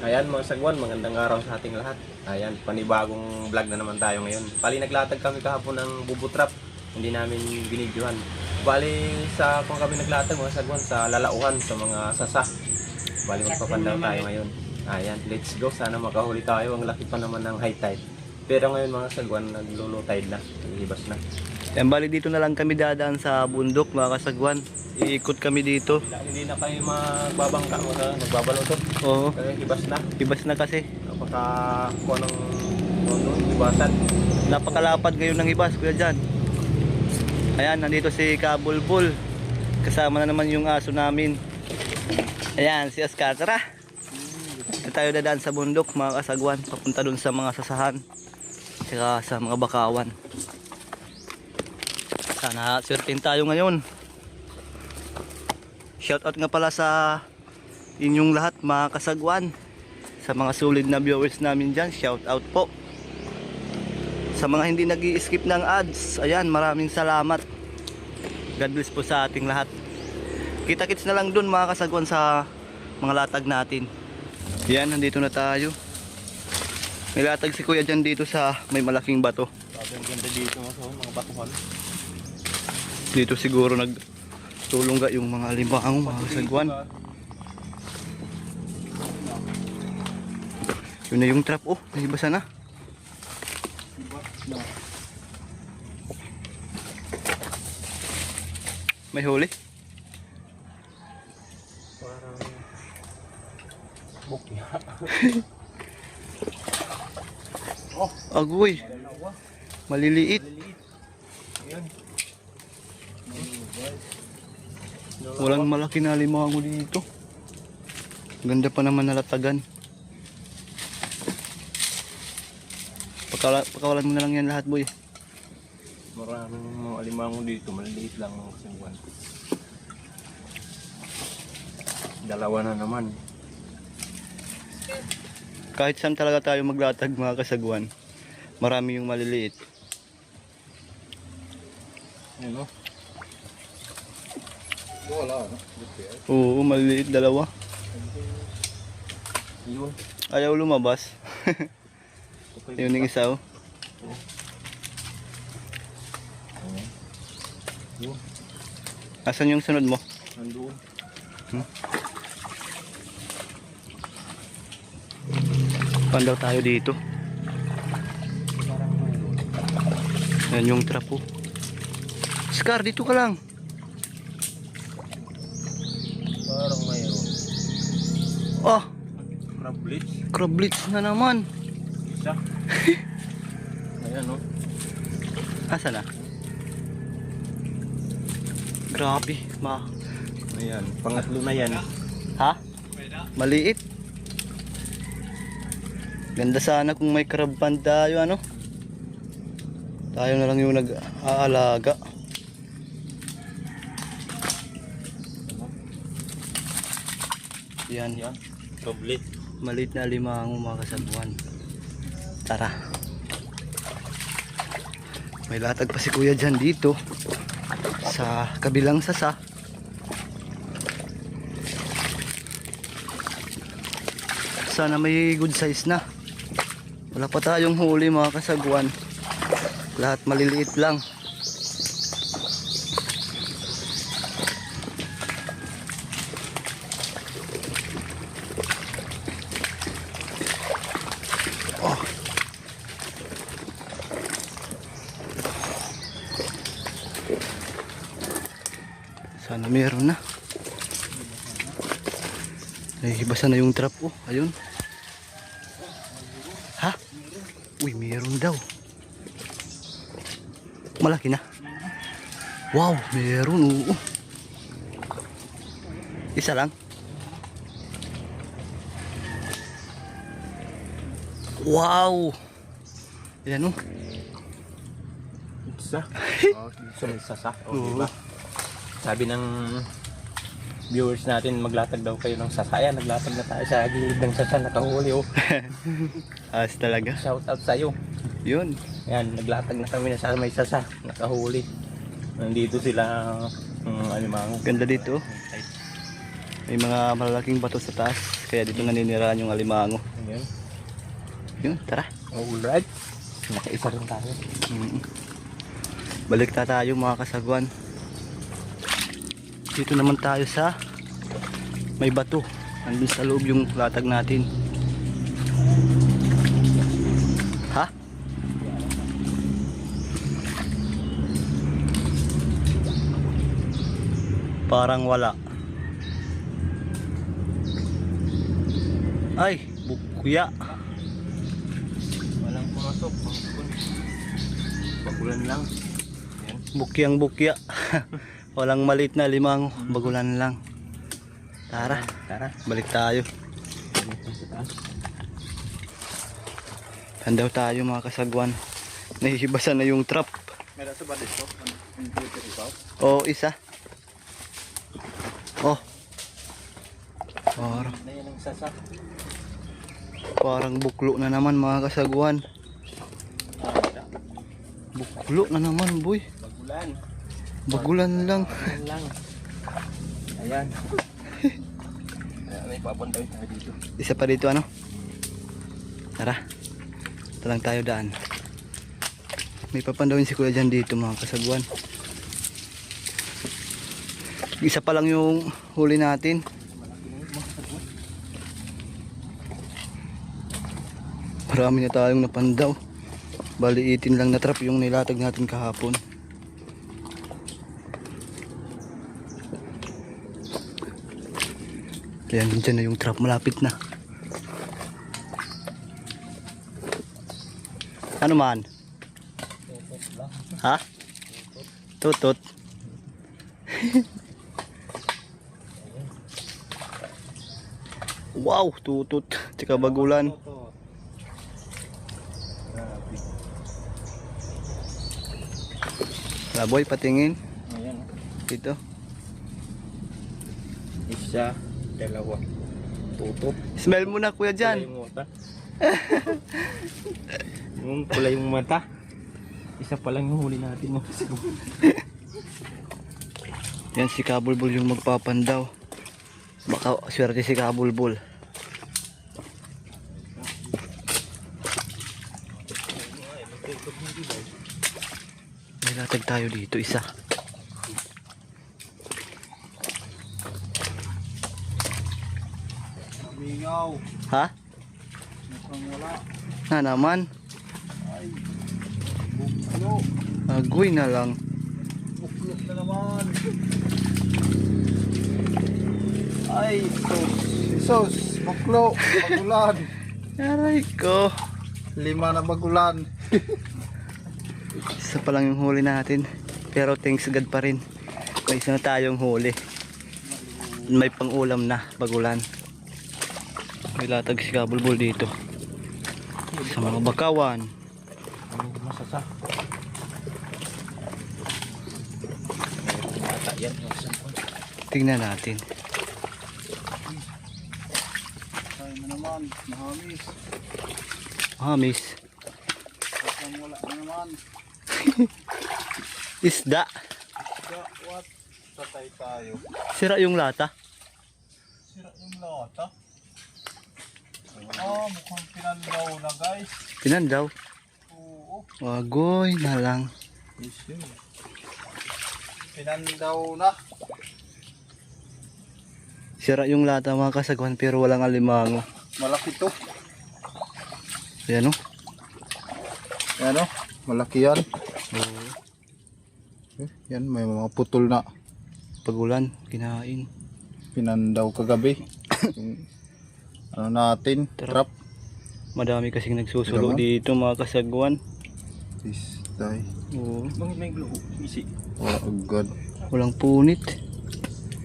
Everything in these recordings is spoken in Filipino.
Ayan mga sagwan, magandang araw sa ating lahat. Ayan, panibagong vlog na naman tayo ngayon. Bali naglatag kami kahapon ng bubutrap, hindi namin binidyohan. Bali sa kung kami naglatag mga sagwan sa lalauhan sa mga sasa. Bali magpapandaw tayo ngayon. Ayan, let's go. Sana makahuli tayo. Ang laki pa naman ng high tide. Pero ngayon mga sagwan, naglulo tide na, naghihibas na. Yan, bali dito na lang kami dadaan sa bundok mga kasagwan. Iikot kami dito. Hindi na kayo magbabangka, nagbabalutot. Oo, Kaya hibas na. hibas na kasi. Napaka kuha ng hibasan. Napakalapad ngayon ng hibas, kuya dyan. Ayan, nandito si Kabulbul. Kasama na naman yung aso namin. Ayan, si Oscar. Tara! Dito tayo dadaan sa bundok mga kasagwan. Papunta dun sa mga sasahan. Saka sa mga bakawan. Sana swertin tayo ngayon. Shoutout nga pala sa inyong lahat mga kasagwan. Sa mga solid na viewers namin dyan, shoutout po. Sa mga hindi nag-i-skip ng ads, ayan, maraming salamat. God bless po sa ating lahat. Kita-kits na lang dun mga kasagwan sa mga latag natin. Yan, nandito na tayo. May latag si kuya dyan dito sa may malaking bato. Sabi ang ganda dito mga batuhan. Dito siguro nagtulong ga yung mga alimango mga kasagwan. Yun na yung trap, oh, nahibasa na. May huli? Parang bukya. Agoy, maliliit. Ayan. Walang malaki na alimango dito. Ganda pa naman nalatagan. Pakawalan mo na lang yan lahat, boy. Maraming mga alimango dito, maliliit lang mga kasangwan. Dalawa na naman. Kahit saan talaga tayo maglatag mga kasagwan, marami yung maliliit. Ano? Wala, no? Oo, maliliit dalawa. Yun. Ayaw lumabas. Yun yung isa, oh. Yun. Asan yung sunod mo? Nandun. Pandaw tayo dito. Parang mayroon. Yan yung trap, oh. Scar, dito ka lang. Parang mayroon. Oh, Crab blitz. crab blitz na naman. Isa. Ayan o. Asan na? Grabe, Ayan. Pangatlo na yan. ha? Maliit. Ganda sana kung may crab pond tayo, ano? Tayo na lang yung nag-aalaga. Yan, Yan. Crab blitz. maliit na alimango mga kasagwan. Tara. May latag pa si kuya dyan dito sa kabilang sasa. Sana may good size na. Wala pa tayong huli mga kasagwan. Lahat maliliit lang. Oh. Sana meron na. Nahihibasa na yung trap, oh. Ayun. Ha? Uy, meron daw. Malaki na. Wow, meron, oo. Isa lang. Wow. Yan, oh. Isa. Sa may sasa. Oo. Diba? Sabi ng viewers natin, maglatag daw kayo ng sasa. Ayan, naglatag na tayo sa gilid ng sasa. Nakahuli oh. As talaga. Shout out sa'yo. Yun. Ayan, naglatag na kami na sa may sasa. Nakahuli. Nandito sila alimango. Ganda dito. May mga malalaking bato sa taas, kaya dito naninirahan yung alimango. Ayan. Yun, tara. Alright. Nakaisa rin tayo. Balik na tayo mga kasagwan. Dito naman tayo sa may bato. Andun sa loob yung latag natin. Ha? Parang wala. Ay, bukuya. Walang pumasok. Bakulan lang. Ayan. Bukyang bukya. Walang maliit na limang, bagulan lang. Tara, Tara. balik tayo. Handaw tayo mga kasagwan. Nahihibasan na yung trap. Meron sa ba dito? O, isa. Oh. Parang, Na yan ang sasak. parang buklo na naman mga kasagwan. Buklo na naman boy. Bagulan. Bagulan lang. Bagulan lang. Ayan. Ayan, may papunta tayo dito. Isa pa dito ano? Tara. Ito lang tayo daan. May papandawin si kuya dyan dito mga kasagwan. Isa pa lang yung huli natin. Marami na tayong napandaw. Bali 18 lang na trap yung nilatag natin kahapon. Kaya dyan na yung trap, malapit na. Ano man? Ha? Tutot. Wow, tutot. Tsaka bagulan. Laboy, patingin. Ayan. Dito. Isa, dalawa. Tutot. Smell mo na kuya dyan. Kulay yung mata. Yung kulay yung mata. Isa pa lang yung huli natin. No? Yan si Kabulbul yung magpapandaw. Baka swerte si Kabulbul. May latag tayo dito, isa. Mingaw. Ha? Mukhang wala. Na naman. Ano? Agoy na lang. Buklok na naman. Ay, sos. Buklo. Bagulan. Aray ko. 5 na bagulan. Isa pa lang yung huli natin. Pero thanks God pa rin. May isa na tayong huli. May pang-ulam na, bagulan. May latag si Kabulbul dito. Sa mga bakawan. Ano masasa? Mata yan. Tingnan natin. Ay na naman. Mahamis. Hamis. Wala na naman. Isda. What? Tatay tayo. Sira yung lata. Sira yung lata. Ah, mukhang pinandaw na guys. Pinandaw. Oo. Agoy na lang. Yes, yun. Pinandaw na. Sira yung lata mga kasagwan pero walang alimango. Malaki to. Ayan o. Yan o. Malaki yan. Oh. Yan, may mga putol na. Pagulan, kinain. Pinandaw kagabi. Yung, ano natin, trap. Madami kasing nagsusulo Naman. dito mga kasagwan. This day. Oo. Bakit may glue? Isi. Wala agad. Walang punit.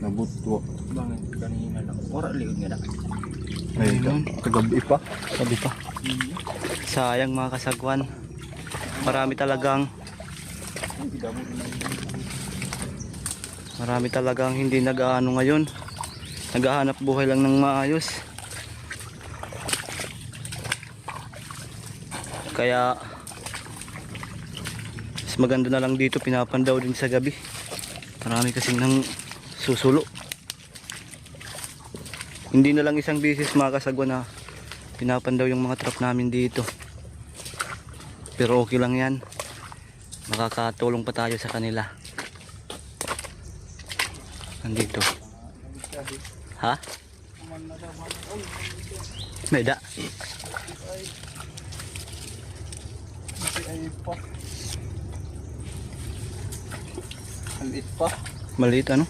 Nabutwa. Bakit kanina lang? Wala liod nga na. Ayun. Kagabi pa. Sabi pa. Sayang mga kasagwan. Marami talagang hindi nag-aano ngayon. Naghahanap buhay lang ng maayos. Kaya mas maganda na lang dito, pinapandaw din sa gabi. Marami kasing nang susulo. Hindi na lang isang beses mga kasagwan na pinapandaw yung mga trap namin dito. Pero okay lang yan. Makakatulong pa tayo sa kanila. Nandito. Ha? May da. Maliit pa. Maliit ano?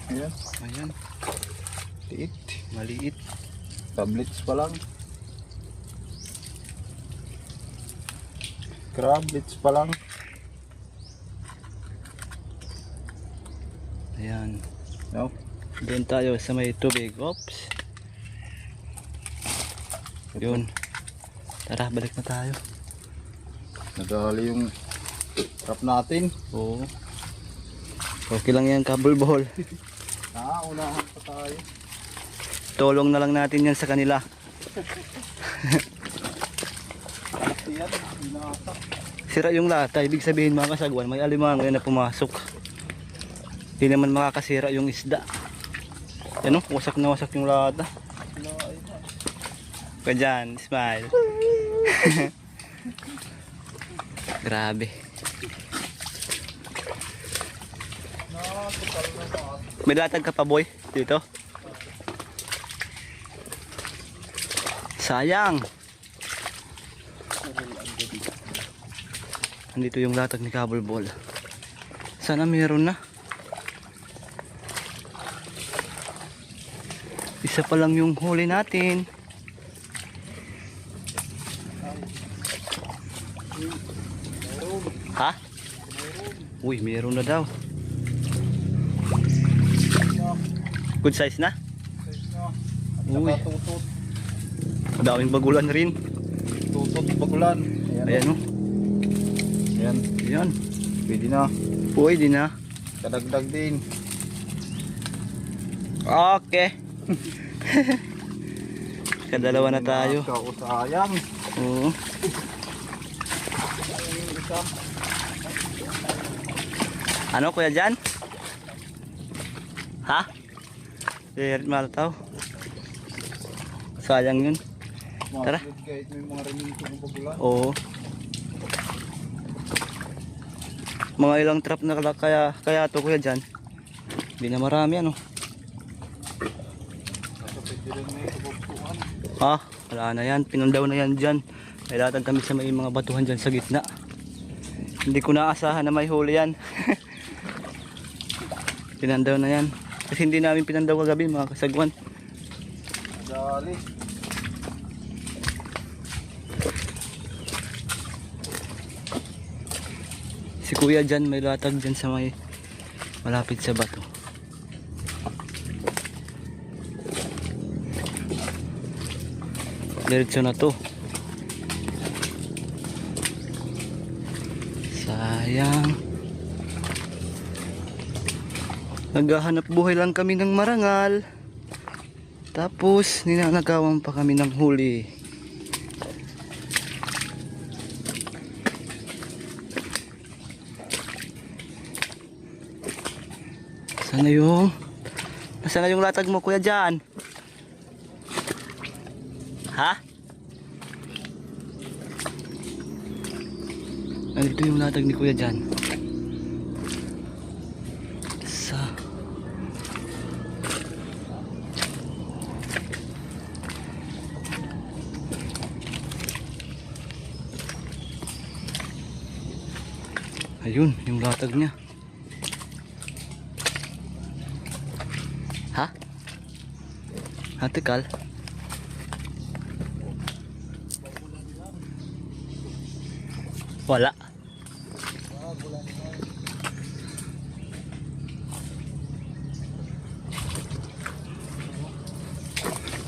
Ayan. Ayan. Liit. Maliit. Tablets pa lang. Crablets pa lang. Ayan. No? Doon tayo sa may tubig. Oops. Yun. Tara, balik na tayo. Nadali yung trap natin. Oo. Okay lang yan, kabulbol. Unahan pa tayo. Tulong na lang natin yan sa kanila. Yan, binata. Sira yung lata, ibig sabihin mga kasagwan, may alimango yan na pumasok. Hindi naman makakasira yung isda. Yan o, wasak na wasak yung lata. Ka dyan, smile. Grabe. May latag ka pa boy dito. Sayang. Nandito yung latag ni Kabulbol. Sana meron na. Isa pa lang yung huli natin. Ha? Uy, meron na daw. Good size na? Uy, Saka tutot. daming bagulan rin. Tutot bagulan. Ayan o. Ayan. Ayan. Pwede na. Pwede na. Kadagdag din. Okay. Kadalawa na tayo. Sayang. Oo. Ano kuya dyan? Ha? Meron malataw. Sayang yun. Tara. Kahit may mga remito ng bagulan. Oo. Mga ilang trap na kaya to kuya dyan. Hindi na marami ano. Pwede rin may kabagpuan. Ah, wala na yan. Pinandaw na yan dyan. May latag kami sa may mga batuhan dyan sa gitna. Hindi ko naasahan na may huli yan. Pinandaw na yan. Kasi hindi namin pinandaw kagabi mga kasagwan. Dali. Si kuya dyan may latag dyan sa may malapit sa bato. Diretso na to. Sayang. Naghahanap buhay lang kami ng marangal. Tapos ninanagawan pa kami ng huli. Nasaan na yung latag mo kuya dyan? Ha? Nandito yung latag ni kuya dyan. Ayun, yung latag niya. Ha? Hatikal? Wala.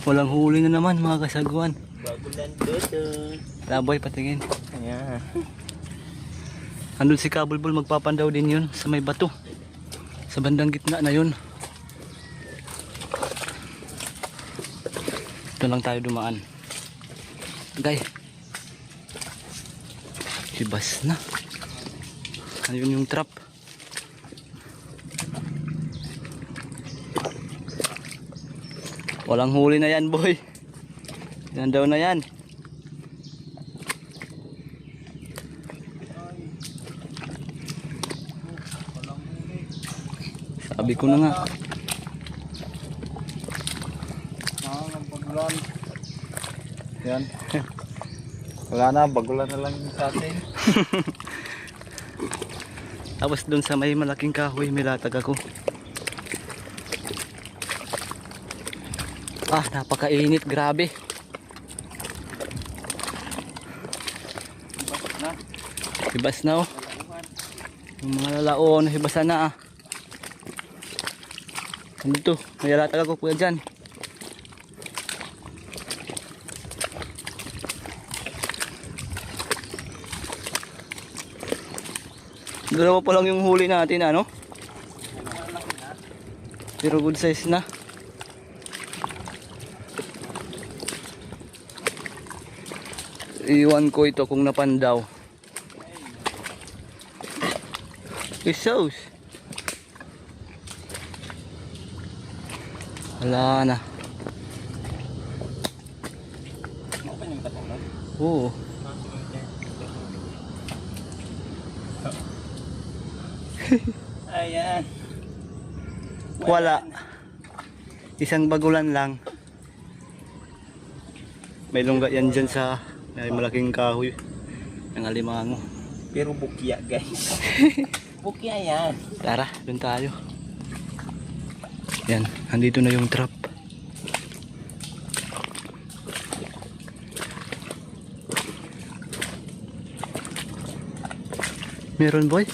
Walang huli na naman mga kasagwan. Bagulan doon. Laboy patingin. Ayan. Andun si Kabulbol, magpapandaw din yun sa may bato. Sa bandang gitna na yun. Ito lang tayo dumaan. Gay. Sibas na. Ayun yung trap. Walang huli na yan, boy. Yan daw na yan. Sabi ko na nga. Ang bagulan. Yan. Wala na, bagulan na lang yung sa atin. Tapos dun sa may malaking kahoy, may latag ako. Ah, napakainit, grabe. Hibas na oh. Yung mga lalaon, hibasan na ah. Nandito, may latag ako kuya dyan. Dalawa pa lang yung huli natin ano. Pero good size na. Iwan ko ito kung napandaw. Isos. Wala na. Oo. Ayan. Wala. Isang bagulan lang. May lungga yan dyan sa may malaking kahoy. Ang alimango. Pero bukya guys. Bukya yan. Tara, dun tayo. Yan, andito na yung trap. Meron boy?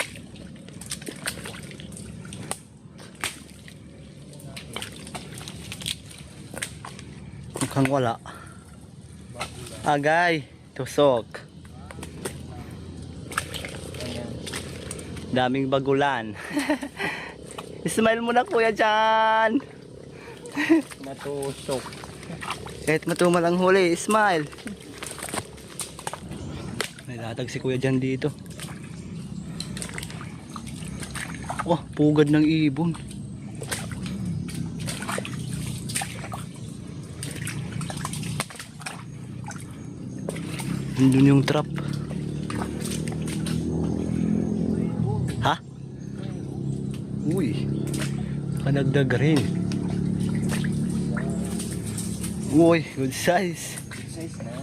Mukhang wala. Agay, tusok. Daming bagulan. Smile mo na kuya dyan. Natusok. Kahit matumal ang huli, smile. May latag si kuya dyan dito. Oh, pugad ng ibon. Nandun yung trap. Ha? Uy, kanagdag rin. Uy, good size. Size na.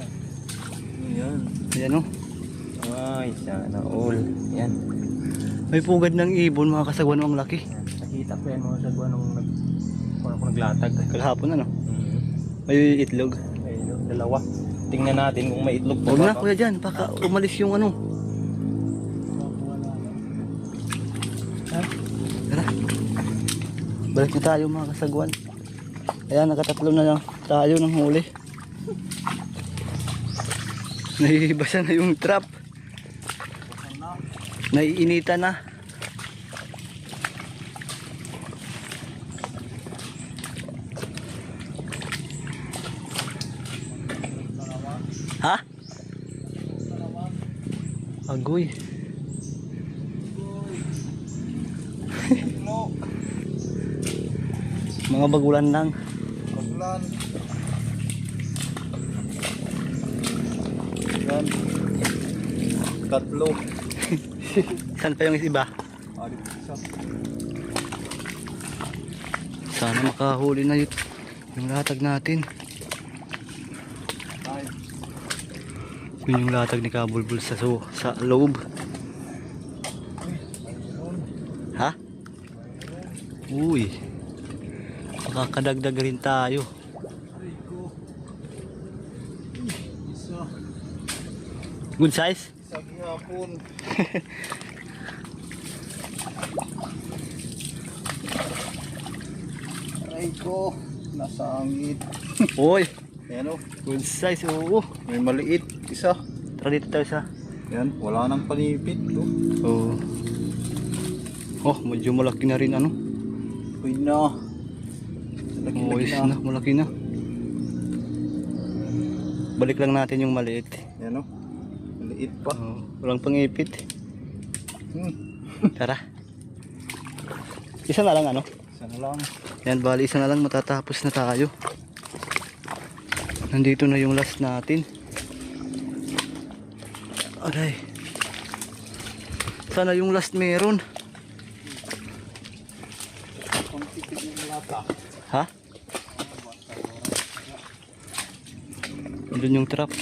Ayan. Ayan o. Ay, sana all. Yan. May pugad ng ibon mga kasagwan ang laki. Nakita ko yan mga sagwa nung naglatag. Kagahapon ano? May itlog. Ayun, dalawa. Tingnan natin kung may itlog pa. Huwag na kuya dyan, baka umalis yung ano. Tara. Balik na tayo mga kasagwan. Ayan, nakatatlo na lang tayo ng huli. Nahihibasa na yung trap. Naiinita na. Ha? Agoy. Mga bagulan lang. Bagulan. Yan. Tatlo. Saan pa yung iba? Alit isa. Sana makahuli na yung latag natin. Ay. Yun yung latag ni Kabulbul sa loob. Ha? Uy. Makakadagdag rin tayo. Ay ko. Isa. Good size? Isa gihapon. Ay ko. Nasangit. Uy. Yan o. Good size. Oo. May maliit. Isa. Tara dito tayo sa. Yan. Wala nang panipit. Oo. Oh, medyo malaki na rin ano. Uy na. Oo, is na. Malaki na. Balik lang natin yung maliit. Yan o. Maliit pa. Oo, walang pangipit. Tara. Isa na lang ano. Isa na lang. Yan, bali isa na lang matatapos na tayo. nandito na yung last natin. Aray. Sana yung last meron. Ha? Doon yung trap.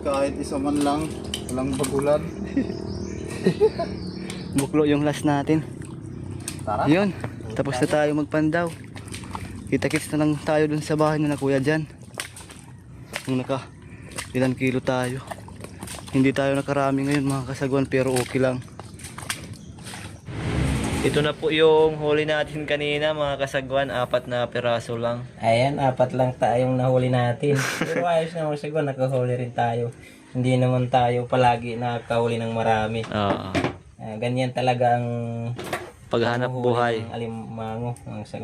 Kahit isa man lang, walang bagulan. Buklo yung last natin. Tara. Yun, tapos na tayo magpandaw. Kita-kits na lang tayo dun sa bahay na kuya dyan. Kung naka ilang kilo tayo. Hindi tayo nakarami ngayon mga kasagwan, pero okay lang. Ito na po yung huli natin kanina mga kasagwan, 4 na piraso lang. Ayan, 4 lang tayong nahuli natin. Pero ayos naman siguro, nakahuli rin tayo. Hindi naman tayo palagi nakahuli ng marami. Oo. Ganyan talaga ang Paghanap buhay. ng alimango.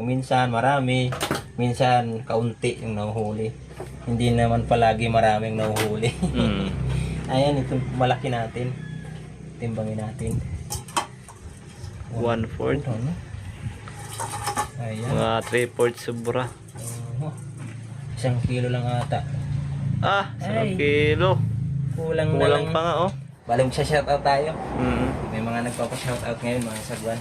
Minsan marami, minsan kaunti yung nahuhuli. Hindi naman palagi maraming nahuhuli. Mm. Ayan, ito malaki natin. Timbangin natin. 1/4. Ano? Ayan. Mga 3/4 sobra. 1 kilo lang ata. Ah, 1 Ay. kilo. Kulang na Kulang lang. pa nga oh. Bali magsa-shoutout tayo. Mm. May mga nagpapa-shoutout ngayon mga sagwan.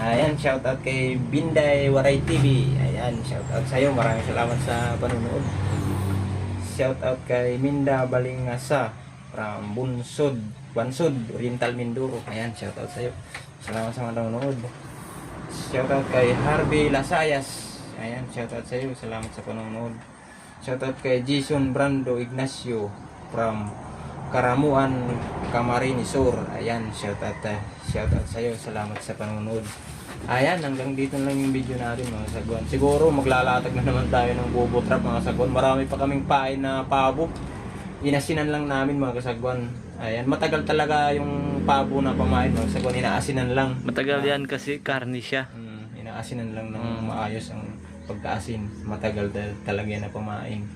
Ayan, shoutout kay Binday Waray TV. Ayan, shoutout sa iyo. Maraming salamat sa panonood. Shoutout kay Minda Balingasa from Bansud, Oriental Mindoro. Ayan, shoutout sa iyo. Salamat sa panonood. Shoutout kay Harvey Lasayas. Ayan, shoutout sa iyo. Salamat sa panonood. Shoutout kay Jason Brando Ignacio from Karamuan, Camarines Sur. Ayan, shoutout sa iyo. Salamat sa panonood. Ayan, hanggang dito na lang yung video natin mga sagwan. Siguro maglalatag na naman tayo ng bobo trap mga sagwan. Marami pa kaming pain na pabo. Inasinan lang namin mga kasagwan. Ayan, matagal talaga yung pabo na pamain mga sagwan. Inaasinan lang. Matagal yan kasi karni siya. Inaasinan lang ng maayos ang pagkaasin. Matagal talaga yan na pamain.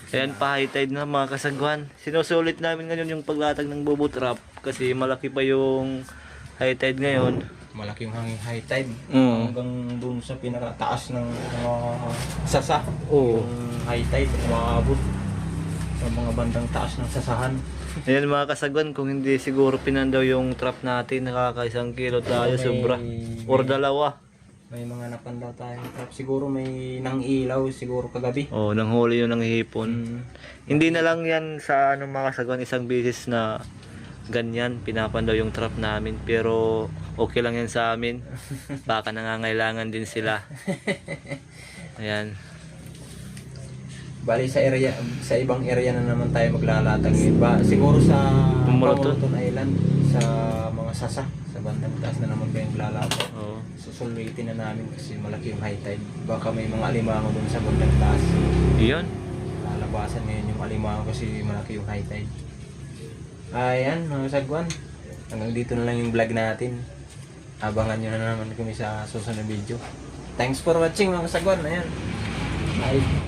Ayan, pa high tide na mga kasagwan. Sinusulit namin ngayon yung paglatag ng bobo trap kasi malaki pa yung high tide ngayon. Malaki yung hanging high tide. Mm. Hanggang dun sa pinakataas ng sasa. Oo. Yung high tide, umaabot sa mga bandang taas ng sasahan. Ayan mga kasagwan, kung hindi siguro pinandaw yung trap natin, nakaka1 kilo tayo, May- sobra. Or dalawa. May mga napandaw tayong trap. Siguro may nang ilaw siguro kagabi. Oh, nang huli yun ng hipon. Mm. Hindi na lang yan sa ano mga kasagwan, isang beses na ganyan, pinapandaw yung trap namin. Pero okay lang yan sa amin. Baka nangangailangan din sila. Ayan. Bali sa area, sa ibang area na naman tayo maglalatag ngayon. Siguro sa Pumuluton. Pumuluton Island, sa mga sasa, sa bandang taas na naman kayong lalatag. Oh. Susulwitin na namin kasi malaki yung high tide. Baka may mga alimango dun sa bandang taas. Iyon. Lalabasan ngayon yung alimango kasi malaki yung high tide. Ayan mga sagwan. Hanggang dito na lang yung vlog natin. Abangan nyo na naman kami sa susunod na video. Thanks for watching mga sagwan. Ayan. Bye.